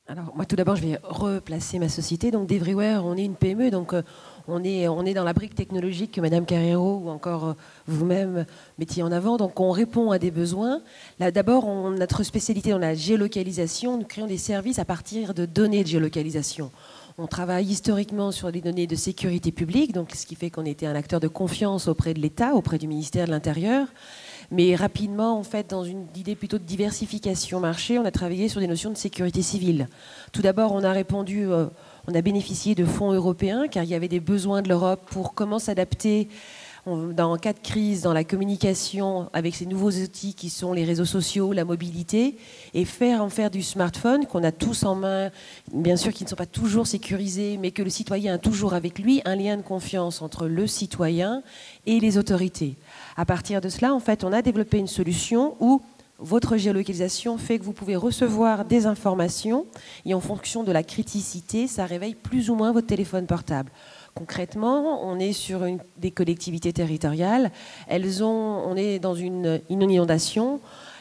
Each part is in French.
Alors, moi, tout d'abord, je vais replacer ma société. Donc, d'Everywhere, on est une PME, donc on est dans la brique technologique que Madame Carrero ou encore vous-même mettiez en avant. Donc, on répond à des besoins. Là, d'abord, notre spécialité dans la géolocalisation, nous créons des services à partir de données de géolocalisation. On travaille historiquement sur des données de sécurité publique, donc ce qui fait qu'on était un acteur de confiance auprès de l'État, auprès du ministère de l'Intérieur. Mais rapidement, en fait, dans une idée plutôt de diversification marché, on a travaillé sur des notions de sécurité civile. Tout d'abord, on a bénéficié de fonds européens car il y avait des besoins de l'Europe pour comment s'adapter en cas de crise dans la communication avec ces nouveaux outils qui sont les réseaux sociaux, la mobilité, et en faire du smartphone qu'on a tous en main, bien sûr qui ne sont pas toujours sécurisés, mais que le citoyen a toujours avec lui un lien de confiance entre le citoyen et les autorités. À partir de cela, en fait, on a développé une solution où votre géolocalisation fait que vous pouvez recevoir des informations et en fonction de la criticité, ça réveille plus ou moins votre téléphone portable. Concrètement, on est sur des collectivités territoriales. On est dans une inondation.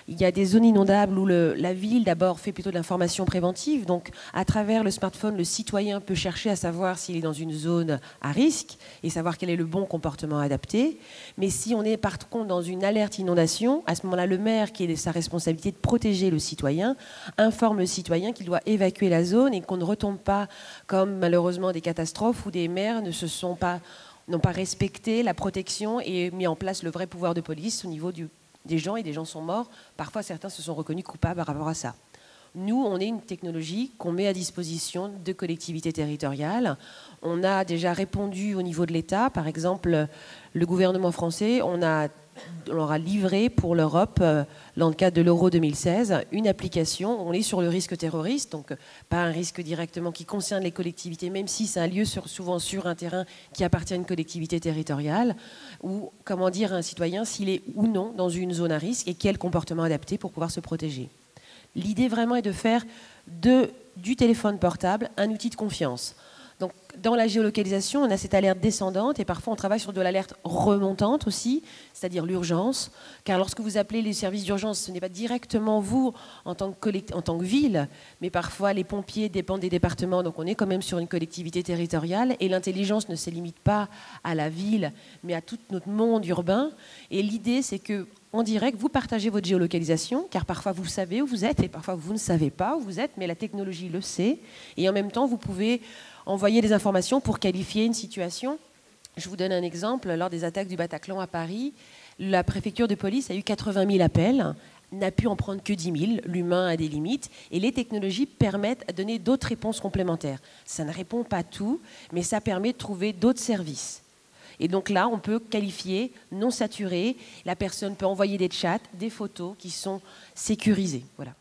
Il y a des zones inondables où la ville, d'abord, fait plutôt de l'information préventive. Donc, à travers le smartphone, le citoyen peut chercher à savoir s'il est dans une zone à risque et savoir quel est le bon comportement adapté. Mais si on est, par contre, dans une alerte inondation, à ce moment-là, le maire, qui est de sa responsabilité de protéger le citoyen, informe le citoyen qu'il doit évacuer la zone et qu'on ne retombe pas, comme malheureusement des catastrophes où des maires n'ont pas respecté la protection et mis en place le vrai pouvoir de police au niveau des gens, et des gens sont morts. Parfois, certains se sont reconnus coupables par rapport à ça. Nous, on est une technologie qu'on met à disposition de collectivités territoriales. On a déjà répondu au niveau de l'État. Par exemple, le gouvernement français, on leur a livré pour l'Europe, dans le cadre de l'Euro 2016, une application. On est sur le risque terroriste, donc pas un risque directement qui concerne les collectivités, même si c'est un lieu souvent sur un terrain qui appartient à une collectivité territoriale, ou comment dire à un citoyen s'il est ou non dans une zone à risque et quel comportement adapté pour pouvoir se protéger. L'idée vraiment est de faire du téléphone portable un outil de confiance. Donc, dans la géolocalisation, on a cette alerte descendante et parfois on travaille sur de l'alerte remontante aussi, c'est-à-dire l'urgence. Car lorsque vous appelez les services d'urgence, ce n'est pas directement vous en tant que ville, mais parfois les pompiers dépendent des départements. Donc, on est quand même sur une collectivité territoriale et l'intelligence ne se limite pas à la ville, mais à tout notre monde urbain. Et l'idée, c'est que en direct, vous partagez votre géolocalisation, car parfois vous savez où vous êtes et parfois vous ne savez pas où vous êtes, mais la technologie le sait. Et en même temps, vous pouvez envoyer des informations pour qualifier une situation. Je vous donne un exemple. Lors des attaques du Bataclan à Paris, la préfecture de police a eu 80 000 appels, n'a pu en prendre que 10 000. L'humain a des limites et les technologies permettent de donner d'autres réponses complémentaires. Ça ne répond pas à tout, mais ça permet de trouver d'autres services. Et donc là, on peut qualifier non saturé. La personne peut envoyer des chats, des photos qui sont sécurisées. Voilà.